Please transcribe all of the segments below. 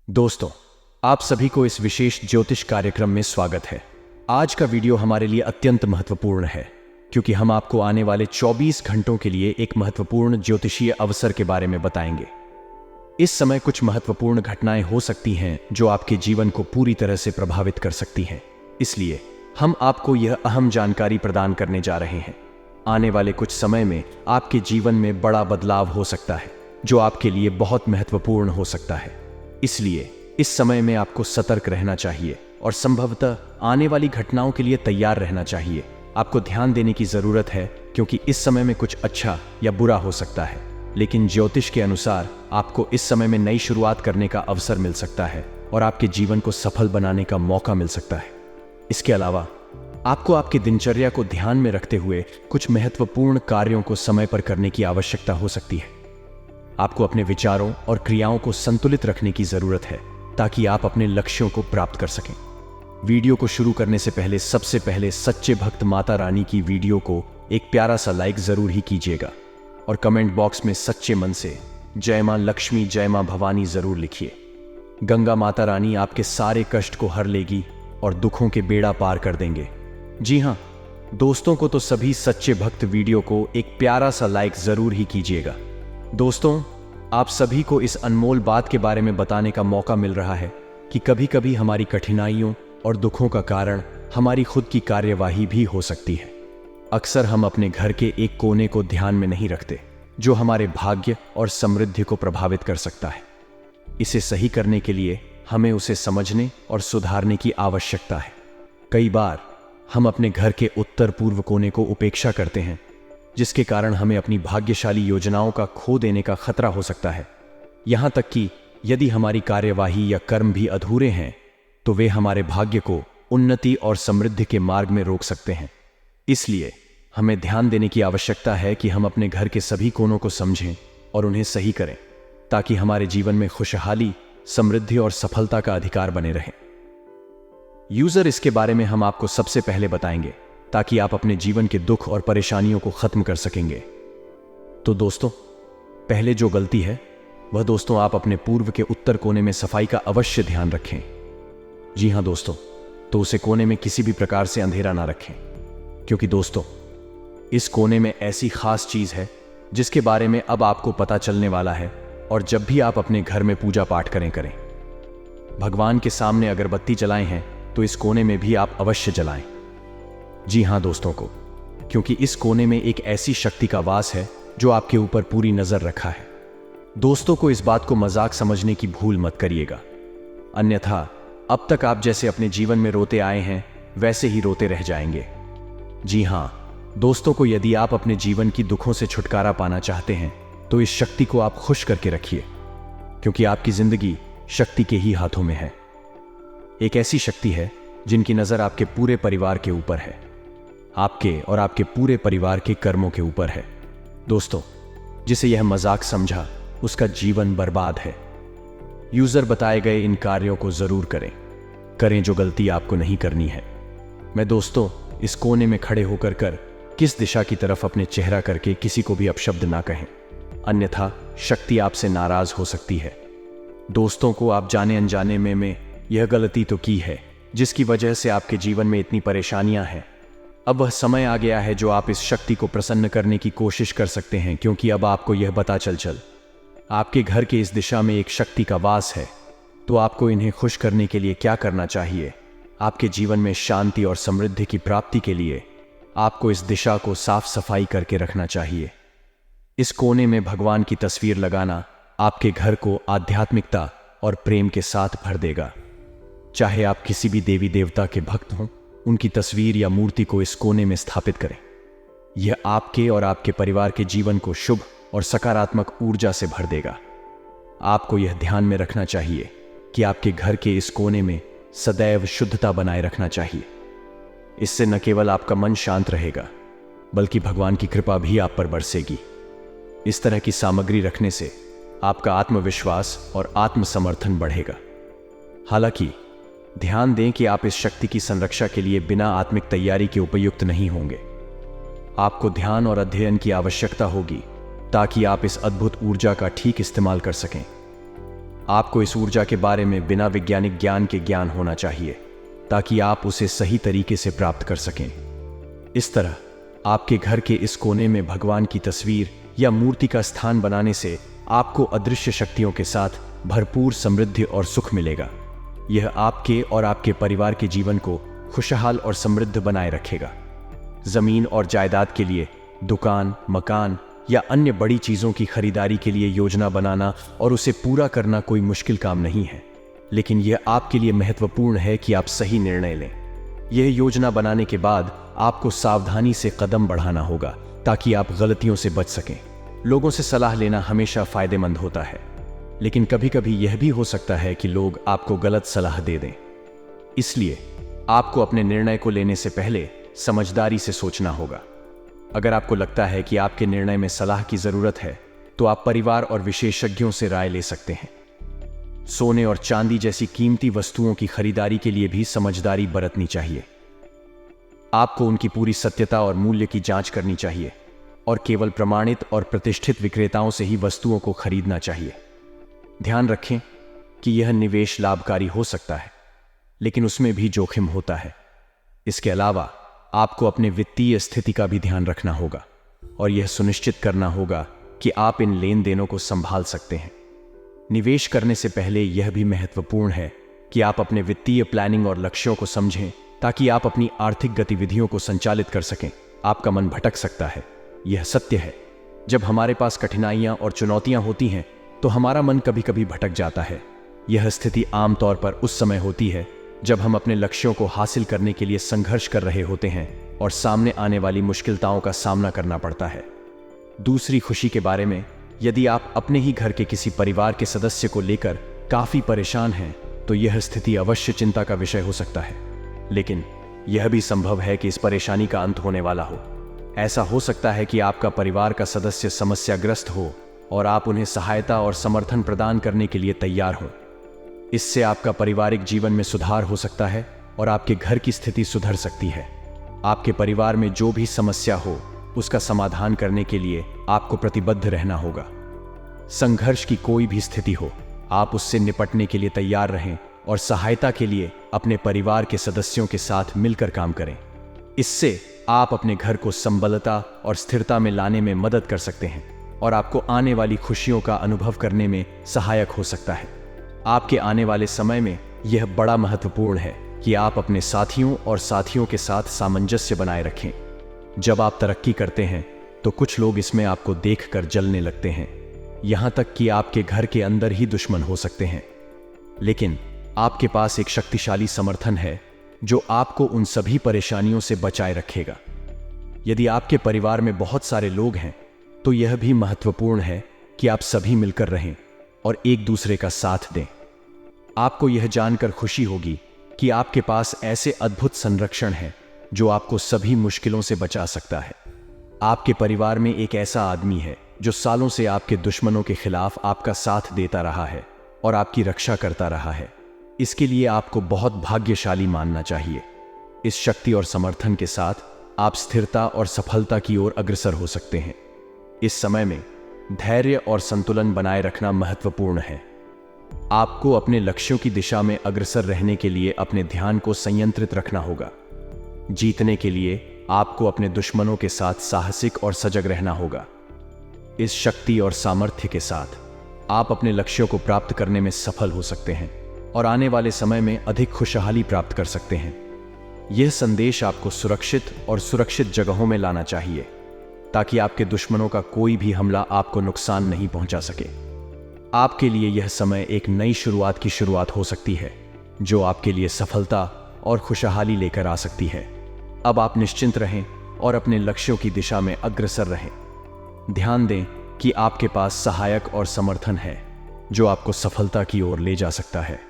दोस्तों, आप सभी को इस विशेष ज्योतिष कार्यक्रम में स्वागत है। आज का वीडियो हमारे लिए अत्यंत महत्वपूर्ण है क्योंकि हम आपको आने वाले 24 घंटों के लिए एक महत्वपूर्ण ज्योतिषीय अवसर के बारे में बताएंगे। इस समय कुछ महत्वपूर्ण घटनाएं हो सकती हैं जो आपके जीवन को पूरी तरह से प्रभावित कर सकती हैं। इसलिए हम आपको यह अहम जानकारी प्रदान करने जा रहे हैं। आने वाले कुछ समय में आपके जीवन में बड़ा बदलाव हो सकता है जो आपके लिए बहुत महत्वपूर्ण हो सकता है। इसलिए इस समय में आपको सतर्क रहना चाहिए और संभवतः आने वाली घटनाओं के लिए तैयार रहना चाहिए। आपको ध्यान देने की जरूरत है क्योंकि इस समय में कुछ अच्छा या बुरा हो सकता है, लेकिन ज्योतिष के अनुसार आपको इस समय में नई शुरुआत करने का अवसर मिल सकता है और आपके जीवन को सफल बनाने का मौका मिल सकता है। इसके अलावा आपको आपकी दिनचर्या को ध्यान में रखते हुए कुछ महत्वपूर्ण कार्यों को समय पर करने की आवश्यकता हो सकती है। आपको अपने विचारों और क्रियाओं को संतुलित रखने की जरूरत है ताकि आप अपने लक्ष्यों को प्राप्त कर सकें। वीडियो को शुरू करने से पहले सबसे पहले सच्चे भक्त माता रानी की वीडियो को एक प्यारा सा लाइक जरूर ही कीजिएगा और कमेंट बॉक्स में सच्चे मन से जय मां लक्ष्मी, जय मां भवानी जरूर लिखिए। गंगा माता रानी आपके सारे कष्ट को हर लेगी और दुखों के बेड़ा पार कर देंगे। जी हाँ दोस्तों, को तो सभी सच्चे भक्त वीडियो को एक प्यारा सा लाइक जरूर ही कीजिएगा। दोस्तों, आप सभी को इस अनमोल बात के बारे में बताने का मौका मिल रहा है कि कभी कभी हमारी कठिनाइयों और दुखों का कारण हमारी खुद की कार्यवाही भी हो सकती है। अक्सर हम अपने घर के एक कोने को ध्यान में नहीं रखते जो हमारे भाग्य और समृद्धि को प्रभावित कर सकता है। इसे सही करने के लिए हमें उसे समझने और सुधारने की आवश्यकता है। कई बार हम अपने घर के उत्तर पूर्व कोने को उपेक्षा करते हैं जिसके कारण हमें अपनी भाग्यशाली योजनाओं का खो देने का खतरा हो सकता है। यहां तक कि यदि हमारी कार्यवाही या कर्म भी अधूरे हैं तो वे हमारे भाग्य को उन्नति और समृद्धि के मार्ग में रोक सकते हैं। इसलिए हमें ध्यान देने की आवश्यकता है कि हम अपने घर के सभी कोनों को समझें और उन्हें सही करें ताकि हमारे जीवन में खुशहाली, समृद्धि और सफलता का अधिकार बने रहे। यूजर इसके बारे में हम आपको सबसे पहले बताएंगे ताकि आप अपने जीवन के दुख और परेशानियों को खत्म कर सकेंगे। तो दोस्तों, पहले जो गलती है वह दोस्तों आप अपने पूर्व के उत्तर कोने में सफाई का अवश्य ध्यान रखें। जी हां दोस्तों, तो उसे कोने में किसी भी प्रकार से अंधेरा ना रखें क्योंकि दोस्तों इस कोने में ऐसी खास चीज है जिसके बारे में अब आपको पता चलने वाला है। और जब भी आप अपने घर में पूजा पाठ करें भगवान के सामने अगरबत्ती जलाए हैं तो इस कोने में भी आप अवश्य जलाएं। जी हां दोस्तों को, क्योंकि इस कोने में एक ऐसी शक्ति का वास है जो आपके ऊपर पूरी नजर रखा है। दोस्तों को इस बात को मजाक समझने की भूल मत करिएगा, अन्यथा अब तक आप जैसे अपने जीवन में रोते आए हैं वैसे ही रोते रह जाएंगे। जी हां दोस्तों को, यदि आप अपने जीवन की दुखों से छुटकारा पाना चाहते हैं तो इस शक्ति को आप खुश करके रखिए क्योंकि आपकी जिंदगी शक्ति के ही हाथों में है। एक ऐसी शक्ति है जिनकी नजर आपके पूरे परिवार के ऊपर है, आपके और आपके पूरे परिवार के कर्मों के ऊपर है। दोस्तों, जिसे यह मजाक समझा उसका जीवन बर्बाद है। यूजर बताए गए इन कार्यों को जरूर करें जो गलती आपको नहीं करनी है। मैं दोस्तों इस कोने में खड़े होकर किस दिशा की तरफ अपने चेहरा करके किसी को भी अपशब्द ना कहें, अन्यथा शक्ति आपसे नाराज हो सकती है। दोस्तों को आप जाने अनजाने में यह गलती तो की है जिसकी वजह से आपके जीवन में इतनी परेशानियां हैं। अब वह समय आ गया है जो आप इस शक्ति को प्रसन्न करने की कोशिश कर सकते हैं क्योंकि अब आपको यह पता चल आपके घर के इस दिशा में एक शक्ति का वास है। तो आपको इन्हें खुश करने के लिए क्या करना चाहिए? आपके जीवन में शांति और समृद्धि की प्राप्ति के लिए आपको इस दिशा को साफ सफाई करके रखना चाहिए। इस कोने में भगवान की तस्वीर लगाना आपके घर को आध्यात्मिकता और प्रेम के साथ भर देगा। चाहे आप किसी भी देवी देवता के भक्त हों, उनकी तस्वीर या मूर्ति को इस कोने में स्थापित करें। यह आपके और आपके परिवार के जीवन को शुभ और सकारात्मक ऊर्जा से भर देगा। आपको यह ध्यान में रखना चाहिए कि आपके घर के इस कोने में सदैव शुद्धता बनाए रखना चाहिए। इससे न केवल आपका मन शांत रहेगा बल्कि भगवान की कृपा भी आप पर बरसेगी। इस तरह की सामग्री रखने से आपका आत्मविश्वास और आत्मसमर्थन बढ़ेगा। हालांकि ध्यान दें कि आप इस शक्ति की संरक्षा के लिए बिना आत्मिक तैयारी के उपयुक्त नहीं होंगे। आपको ध्यान और अध्ययन की आवश्यकता होगी ताकि आप इस अद्भुत ऊर्जा का ठीक इस्तेमाल कर सकें। आपको इस ऊर्जा के बारे में बिना वैज्ञानिक ज्ञान के ज्ञान होना चाहिए ताकि आप उसे सही तरीके से प्राप्त कर सकें। इस तरह आपके घर के इस कोने में भगवान की तस्वीर या मूर्ति का स्थान बनाने से आपको अदृश्य शक्तियों के साथ भरपूर समृद्धि और सुख मिलेगा। यह आपके और आपके परिवार के जीवन को खुशहाल और समृद्ध बनाए रखेगा। जमीन और जायदाद के लिए, दुकान, मकान या अन्य बड़ी चीजों की खरीदारी के लिए योजना बनाना और उसे पूरा करना कोई मुश्किल काम नहीं है, लेकिन यह आपके लिए महत्वपूर्ण है कि आप सही निर्णय लें। यह योजना बनाने के बाद आपको सावधानी से कदम बढ़ाना होगा ताकि आप गलतियों से बच सकें। लोगों से सलाह लेना हमेशा फायदेमंद होता है, लेकिन कभी कभी यह भी हो सकता है कि लोग आपको गलत सलाह दे दें। इसलिए आपको अपने निर्णय को लेने से पहले समझदारी से सोचना होगा। अगर आपको लगता है कि आपके निर्णय में सलाह की जरूरत है, तो आप परिवार और विशेषज्ञों से राय ले सकते हैं। सोने और चांदी जैसी कीमती वस्तुओं की खरीदारी के लिए भी समझदारी बरतनी चाहिए। आपको उनकी पूरी सत्यता और मूल्य की जांच करनी चाहिए और केवल प्रमाणित और प्रतिष्ठित विक्रेताओं से ही वस्तुओं को खरीदना चाहिए। ध्यान रखें कि यह निवेश लाभकारी हो सकता है, लेकिन उसमें भी जोखिम होता है। इसके अलावा आपको अपने वित्तीय स्थिति का भी ध्यान रखना होगा और यह सुनिश्चित करना होगा कि आप इन लेन देनों को संभाल सकते हैं। निवेश करने से पहले यह भी महत्वपूर्ण है कि आप अपने वित्तीय प्लानिंग और लक्ष्यों को समझें ताकि आप अपनी आर्थिक गतिविधियों को संचालित कर सकें। आपका मन भटक सकता है, यह सत्य है। जब हमारे पास कठिनाइयां और चुनौतियां होती हैं तो हमारा मन कभी कभी भटक जाता है। यह स्थिति आमतौर पर उस समय होती है जब हम अपने लक्ष्यों को हासिल करने के लिए संघर्ष कर रहे होते हैं और सामने आने वाली मुश्किलों का सामना करना पड़ता है। दूसरी खुशी के बारे में, यदि आप अपने ही घर के किसी परिवार के सदस्य को लेकर काफी परेशान हैं, तो यह स्थिति अवश्य चिंता का विषय हो सकता है, लेकिन यह भी संभव है कि इस परेशानी का अंत होने वाला हो। ऐसा हो सकता है कि आपका परिवार का सदस्य समस्याग्रस्त हो और आप उन्हें सहायता और समर्थन प्रदान करने के लिए तैयार हों। इससे आपका पारिवारिक जीवन में सुधार हो सकता है और आपके घर की स्थिति सुधर सकती है। आपके परिवार में जो भी समस्या हो, उसका समाधान करने के लिए आपको प्रतिबद्ध रहना होगा। संघर्ष की कोई भी स्थिति हो, आप उससे निपटने के लिए तैयार रहें और सहायता के लिए अपने परिवार के सदस्यों के साथ मिलकर काम करें। इससे आप अपने घर को संबलता और स्थिरता में लाने में मदद कर सकते हैं और आपको आने वाली खुशियों का अनुभव करने में सहायक हो सकता है। आपके आने वाले समय में यह बड़ा महत्वपूर्ण है कि आप अपने साथियों के साथ सामंजस्य बनाए रखें। जब आप तरक्की करते हैं तो कुछ लोग इसमें आपको देखकर जलने लगते हैं, यहां तक कि आपके घर के अंदर ही दुश्मन हो सकते हैं। लेकिन आपके पास एक शक्तिशाली समर्थन है जो आपको उन सभी परेशानियों से बचाए रखेगा। यदि आपके परिवार में बहुत सारे लोग हैं, तो यह भी महत्वपूर्ण है कि आप सभी मिलकर रहें और एक दूसरे का साथ दें। आपको यह जानकर खुशी होगी कि आपके पास ऐसे अद्भुत संरक्षण है जो आपको सभी मुश्किलों से बचा सकता है। आपके परिवार में एक ऐसा आदमी है जो सालों से आपके दुश्मनों के खिलाफ आपका साथ देता रहा है और आपकी रक्षा करता रहा है। इसके लिए आपको बहुत भाग्यशाली मानना चाहिए। इस शक्ति और समर्थन के साथ आप स्थिरता और सफलता की ओर अग्रसर हो सकते हैं। इस समय में धैर्य और संतुलन बनाए रखना महत्वपूर्ण है। आपको अपने लक्ष्यों की दिशा में अग्रसर रहने के लिए अपने ध्यान को संयंत्रित रखना होगा। जीतने के लिए आपको अपने दुश्मनों के साथ साहसिक और सजग रहना होगा। इस शक्ति और सामर्थ्य के साथ आप अपने लक्ष्यों को प्राप्त करने में सफल हो सकते हैं और आने वाले समय में अधिक खुशहाली प्राप्त कर सकते हैं। यह संदेश आपको सुरक्षित जगहों में लाना चाहिए ताकि आपके दुश्मनों का कोई भी हमला आपको नुकसान नहीं पहुंचा सके। आपके लिए यह समय एक नई शुरुआत की शुरुआत हो सकती है जो आपके लिए सफलता और खुशहाली लेकर आ सकती है। अब आप निश्चिंत रहें और अपने लक्ष्यों की दिशा में अग्रसर रहें। ध्यान दें कि आपके पास सहायक और समर्थन है जो आपको सफलता की ओर ले जा सकता है।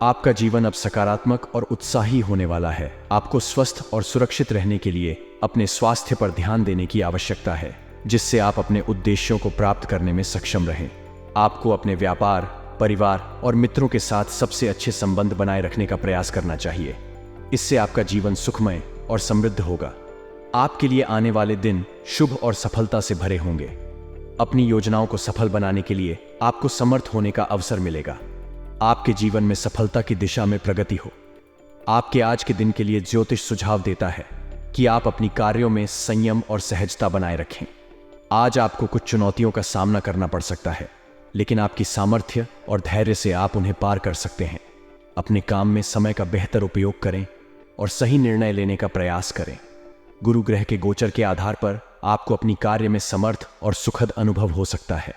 आपका जीवन अब सकारात्मक और उत्साही होने वाला है। आपको स्वस्थ और सुरक्षित रहने के लिए अपने स्वास्थ्य पर ध्यान देने की आवश्यकता है, जिससे आप अपने उद्देश्यों को प्राप्त करने में सक्षम रहें। आपको अपने व्यापार, परिवार और मित्रों के साथ सबसे अच्छे संबंध बनाए रखने का प्रयास करना चाहिए। इससे आपका जीवन सुखमय और समृद्ध होगा। आपके लिए आने वाले दिन शुभ और सफलता से भरे होंगे। अपनी योजनाओं को सफल बनाने के लिए आपको समर्थ होने का अवसर मिलेगा। आपके जीवन में सफलता की दिशा में प्रगति हो। आपके आज के दिन के लिए ज्योतिष सुझाव देता है कि आप अपनी कार्यों में संयम और सहजता बनाए रखें। आज आपको कुछ चुनौतियों का सामना करना पड़ सकता है, लेकिन आपकी सामर्थ्य और धैर्य से आप उन्हें पार कर सकते हैं। अपने काम में समय का बेहतर उपयोग करें और सही निर्णय लेने का प्रयास करें। गुरु ग्रह के गोचर के आधार पर आपको अपनी कार्य में समर्थ और सुखद अनुभव हो सकता है।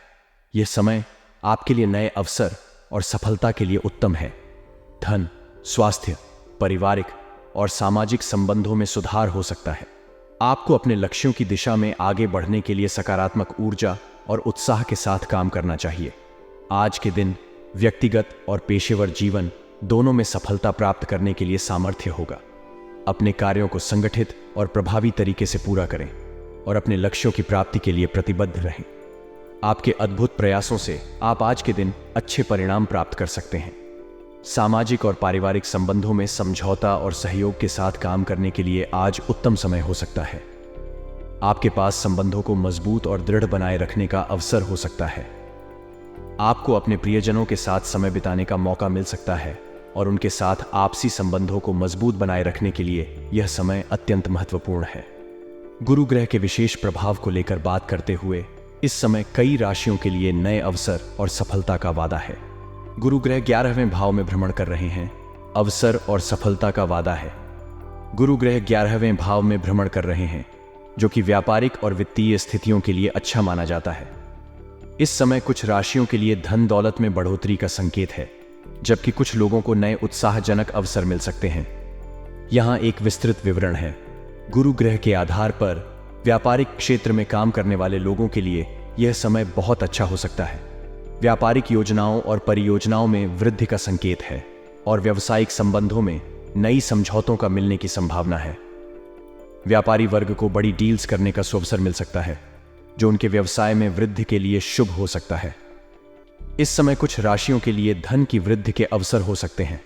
यह समय आपके लिए नए अवसर और सफलता के लिए उत्तम है। धन, स्वास्थ्य, पारिवारिक और सामाजिक संबंधों में सुधार हो सकता है। आपको अपने लक्ष्यों की दिशा में आगे बढ़ने के लिए सकारात्मक ऊर्जा और उत्साह के साथ काम करना चाहिए। आज के दिन व्यक्तिगत और पेशेवर जीवन दोनों में सफलता प्राप्त करने के लिए सामर्थ्य होगा। अपने कार्यों को संगठित और प्रभावी तरीके से पूरा करें और अपने लक्ष्यों की प्राप्ति के लिए प्रतिबद्ध रहें। आपके अद्भुत प्रयासों से आप आज के दिन अच्छे परिणाम प्राप्त कर सकते हैं। सामाजिक और पारिवारिक संबंधों में समझौता और सहयोग के साथ काम करने के लिए आज उत्तम समय हो सकता है। आपके पास संबंधों को मजबूत और दृढ़ बनाए रखने का अवसर हो सकता है। आपको अपने प्रियजनों के साथ समय बिताने का मौका मिल सकता है और उनके साथ आपसी संबंधों को मजबूत बनाए रखने के लिए यह समय अत्यंत महत्वपूर्ण है। गुरु ग्रह के विशेष प्रभाव को लेकर बात करते हुए इस समय कई राशियों के लिए नए अवसर और सफलता का वादा है। गुरु ग्रह 11वें भाव में भ्रमण कर रहे हैं। अवसर और सफलता का वादा है। गुरु ग्रह 11वें भाव में भ्रमण कर रहे हैं, जो कि व्यापारिक और वित्तीय स्थितियों के लिए अच्छा माना जाता है। इस समय कुछ राशियों के लिए धन दौलत में बढ़ोतरी का संकेत है, जबकि कुछ लोगों को नए उत्साहजनक अवसर मिल सकते हैं। यहां एक विस्तृत विवरण है। गुरु ग्रह के आधार पर व्यापारिक क्षेत्र में काम करने वाले लोगों के लिए यह समय बहुत अच्छा हो सकता है। व्यापारिक योजनाओं और परियोजनाओं में वृद्धि का संकेत है और व्यावसायिक संबंधों में नई समझौतों का मिलने की संभावना है। व्यापारी वर्ग को बड़ी डील्स करने का सुअवसर मिल सकता है, जो उनके व्यवसाय में वृद्धि के लिए शुभ हो सकता है। इस समय कुछ राशियों के लिए धन की वृद्धि के अवसर हो सकते हैं।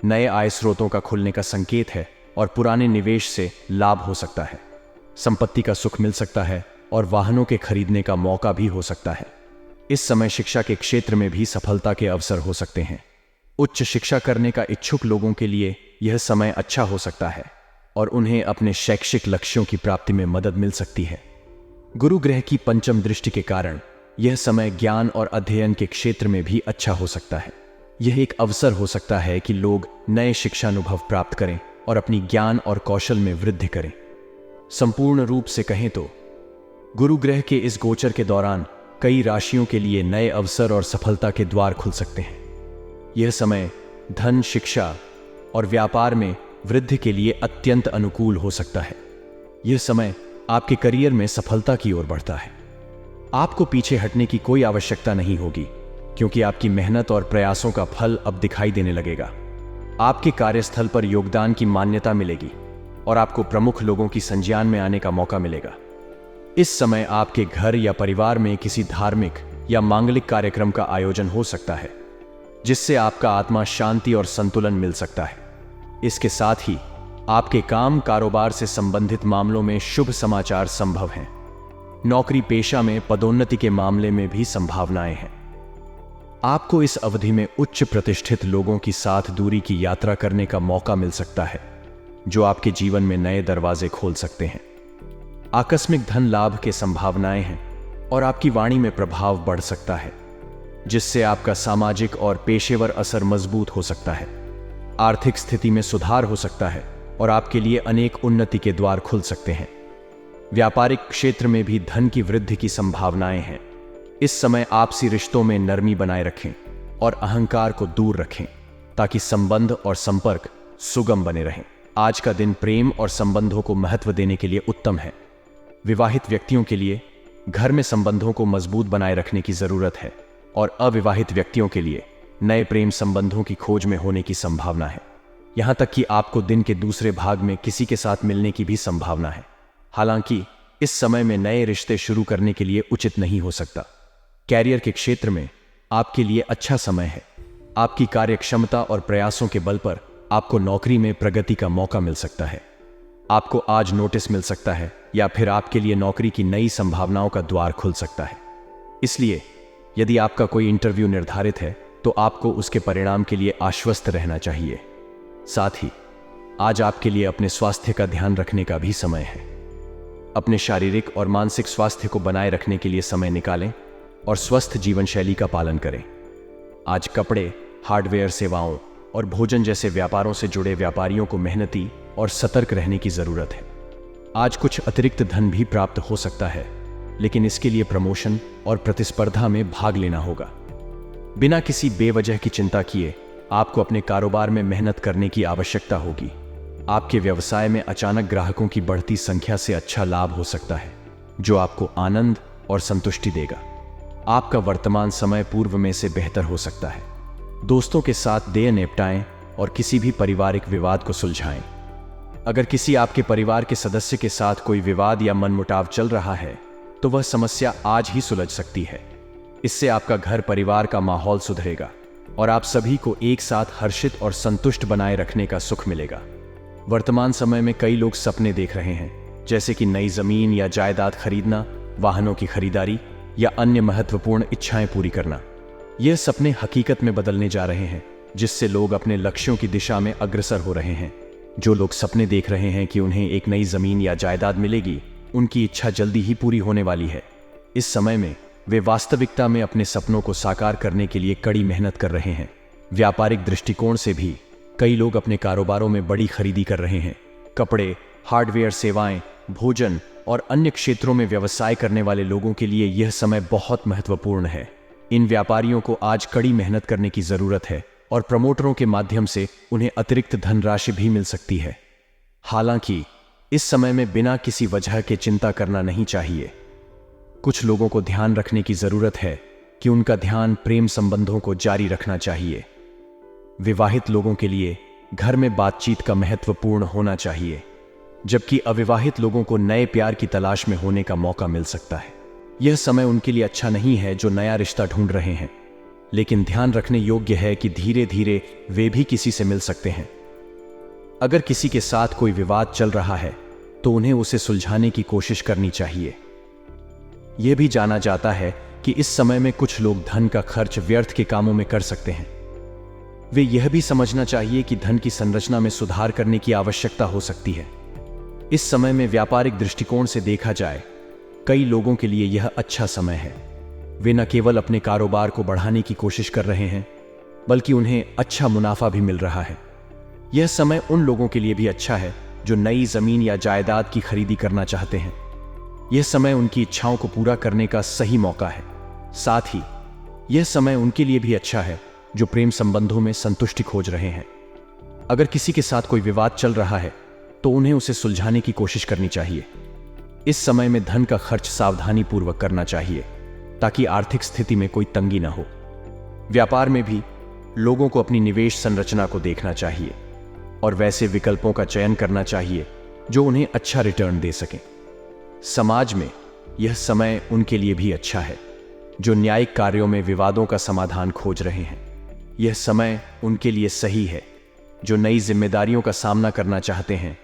नए आय स्रोतों का खुलने का संकेत है और पुराने निवेश से लाभ हो सकता है। संपत्ति का सुख मिल सकता है और वाहनों के खरीदने का मौका भी हो सकता है। इस समय शिक्षा के क्षेत्र में भी सफलता के अवसर हो सकते हैं। उच्च शिक्षा करने का इच्छुक लोगों के लिए यह समय अच्छा हो सकता है और उन्हें अपने शैक्षिक लक्ष्यों की प्राप्ति में मदद मिल सकती है। गुरु ग्रह की पंचम दृष्टि के कारण यह समय ज्ञान और अध्ययन के क्षेत्र में भी अच्छा हो सकता है। यह एक अवसर हो सकता है कि लोग नए शिक्षानुभव प्राप्त करें और अपनी ज्ञान और कौशल में वृद्धि करें। संपूर्ण रूप से कहें तो गुरु ग्रह के इस गोचर के दौरान कई राशियों के लिए नए अवसर और सफलता के द्वार खुल सकते हैं। यह समय धन, शिक्षा और व्यापार में वृद्धि के लिए अत्यंत अनुकूल हो सकता है। यह समय आपके करियर में सफलता की ओर बढ़ता है। आपको पीछे हटने की कोई आवश्यकता नहीं होगी, क्योंकि आपकी मेहनत और प्रयासों का फल अब दिखाई देने लगेगा। आपके कार्यस्थल पर योगदान की मान्यता मिलेगी और आपको प्रमुख लोगों की संज्ञान में आने का मौका मिलेगा। इस समय आपके घर या परिवार में किसी धार्मिक या मांगलिक कार्यक्रम का आयोजन हो सकता है, जिससे आपका आत्मा शांति और संतुलन मिल सकता है। इसके साथ ही आपके काम कारोबार से संबंधित मामलों में शुभ समाचार संभव हैं। नौकरी पेशा में पदोन्नति के मामले में भी संभावनाएं हैं। आपको इस अवधि में उच्च प्रतिष्ठित लोगों की साथ दूरी की यात्रा करने का मौका मिल सकता है, जो आपके जीवन में नए दरवाजे खोल सकते हैं। आकस्मिक धन लाभ के संभावनाएं हैं और आपकी वाणी में प्रभाव बढ़ सकता है, जिससे आपका सामाजिक और पेशेवर असर मजबूत हो सकता है। आर्थिक स्थिति में सुधार हो सकता है और आपके लिए अनेक उन्नति के द्वार खुल सकते हैं। व्यापारिक क्षेत्र में भी धन की वृद्धि की संभावनाएं हैं। इस समय आपसी रिश्तों में नरमी बनाए रखें और अहंकार को दूर रखें, ताकि संबंध और संपर्क सुगम बने रहें। आज का दिन प्रेम और संबंधों को महत्व देने के लिए उत्तम है। विवाहित व्यक्तियों के लिए घर में संबंधों को मजबूत बनाए रखने की जरूरत है और अविवाहित व्यक्तियों के लिए नए प्रेम संबंधों की खोज में होने की संभावना है। यहां तक कि आपको दिन के दूसरे भाग में किसी के साथ मिलने की भी संभावना है। हालांकि इस समय में नए रिश्ते शुरू करने के लिए उचित नहीं हो सकता। कैरियर के क्षेत्र में आपके लिए अच्छा समय है। आपकी कार्यक्षमता और प्रयासों के बल पर आपको नौकरी में प्रगति का मौका मिल सकता है। आपको आज नोटिस मिल सकता है या फिर आपके लिए नौकरी की नई संभावनाओं का द्वार खुल सकता है। इसलिए यदि आपका कोई इंटरव्यू निर्धारित है तो आपको उसके परिणाम के लिए आश्वस्त रहना चाहिए। साथ ही आज आपके लिए अपने स्वास्थ्य का ध्यान रखने का भी समय है। अपने शारीरिक और मानसिक स्वास्थ्य को बनाए रखने के लिए समय निकालें और स्वस्थ जीवन शैली का पालन करें। आज कपड़े, हार्डवेयर सेवाओं और भोजन जैसे व्यापारों से जुड़े व्यापारियों को मेहनती और सतर्क रहने की जरूरत है। आज कुछ अतिरिक्त धन भी प्राप्त हो सकता है, लेकिन इसके लिए प्रमोशन और प्रतिस्पर्धा में भाग लेना होगा। बिना किसी बेवजह की चिंता किए आपको अपने कारोबार में मेहनत करने की आवश्यकता होगी। आपके व्यवसाय में अचानक ग्राहकों की बढ़ती संख्या से अच्छा लाभ हो सकता है, जो आपको आनंद और संतुष्टि देगा। आपका वर्तमान समय पूर्व में से बेहतर हो सकता है। दोस्तों के साथ देय निपटाएं और किसी भी पारिवारिक विवाद को सुलझाएं। अगर किसी आपके परिवार के सदस्य के साथ कोई विवाद या मनमुटाव चल रहा है, तो वह समस्या आज ही सुलझ सकती है। इससे आपका घर परिवार का माहौल सुधरेगा और आप सभी को एक साथ हर्षित और संतुष्ट बनाए रखने का सुख मिलेगा। वर्तमान समय में कई लोग सपने देख रहे हैं, जैसे कि नई जमीन या जायदाद खरीदना, वाहनों की खरीदारी या अन्य महत्वपूर्ण इच्छाएं पूरी करना। यह सपने हकीकत में बदलने जा रहे हैं, जिससे लोग अपने लक्ष्यों की दिशा में अग्रसर हो रहे हैं। जो लोग सपने देख रहे हैं कि उन्हें एक नई जमीन या जायदाद मिलेगी, उनकी इच्छा जल्दी ही पूरी होने वाली है। इस समय में वे वास्तविकता में अपने सपनों को साकार करने के लिए कड़ी मेहनत कर रहे हैं। व्यापारिक दृष्टिकोण से भी कई लोग अपने कारोबारों में बड़ी खरीदी कर रहे हैं। कपड़े, हार्डवेयर सेवाएं, भोजन और अन्य क्षेत्रों में व्यवसाय करने वाले लोगों के लिए यह समय बहुत महत्वपूर्ण है। इन व्यापारियों को आज कड़ी मेहनत करने की जरूरत है और प्रमोटरों के माध्यम से उन्हें अतिरिक्त धनराशि भी मिल सकती है। हालांकि इस समय में बिना किसी वजह के चिंता करना नहीं चाहिए। कुछ लोगों को ध्यान रखने की जरूरत है कि उनका ध्यान प्रेम संबंधों को जारी रखना चाहिए। विवाहित लोगों के लिए घर में बातचीत का महत्वपूर्ण होना चाहिए, जबकि अविवाहित लोगों को नए प्यार की तलाश में होने का मौका मिल सकता है। यह समय उनके लिए अच्छा नहीं है जो नया रिश्ता ढूंढ रहे हैं, लेकिन ध्यान रखने योग्य है कि धीरे धीरे वे भी किसी से मिल सकते हैं। अगर किसी के साथ कोई विवाद चल रहा है, तो उन्हें उसे सुलझाने की कोशिश करनी चाहिए। यह भी जाना जाता है कि इस समय में कुछ लोग धन का खर्च व्यर्थ के कामों में कर सकते हैं। वे यह भी समझना चाहिए कि धन की संरचना में सुधार करने की आवश्यकता हो सकती है। इस समय में व्यापारिक दृष्टिकोण से देखा जाए, कई लोगों के लिए यह अच्छा समय है। वे न केवल अपने कारोबार को बढ़ाने की कोशिश कर रहे हैं, बल्कि उन्हें अच्छा मुनाफा भी मिल रहा है। यह समय उन लोगों के लिए भी अच्छा है जो नई जमीन या जायदाद की खरीदी करना चाहते हैं। यह समय उनकी इच्छाओं को पूरा करने का सही मौका है। साथ ही यह समय उनके लिए भी अच्छा है जो प्रेम संबंधों में संतुष्टि खोज रहे हैं। अगर किसी के साथ कोई विवाद चल रहा है, तो उन्हें उसे सुलझाने की कोशिश करनी चाहिए। इस समय में धन का खर्च सावधानी पूर्वक करना चाहिए, ताकि आर्थिक स्थिति में कोई तंगी न हो। व्यापार में भी लोगों को अपनी निवेश संरचना को देखना चाहिए और वैसे विकल्पों का चयन करना चाहिए जो उन्हें अच्छा रिटर्न दे सकें। समाज में यह समय उनके लिए भी अच्छा है जो न्यायिक कार्यों में विवादों का समाधान खोज रहे हैं। यह समय उनके लिए सही है जो नई जिम्मेदारियों का सामना करना चाहते हैं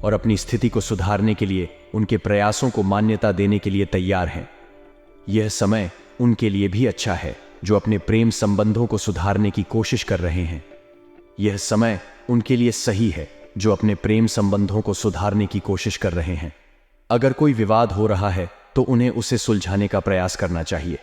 और अपनी स्थिति को सुधारने के लिए उनके प्रयासों को मान्यता देने के लिए तैयार हैं। यह समय उनके लिए भी अच्छा है जो अपने प्रेम संबंधों को सुधारने की कोशिश कर रहे हैं। यह समय उनके लिए सही है जो अपने प्रेम संबंधों को सुधारने की कोशिश कर रहे हैं। अगर कोई विवाद हो रहा है, तो उन्हें उसे सुलझाने का प्रयास करना चाहिए।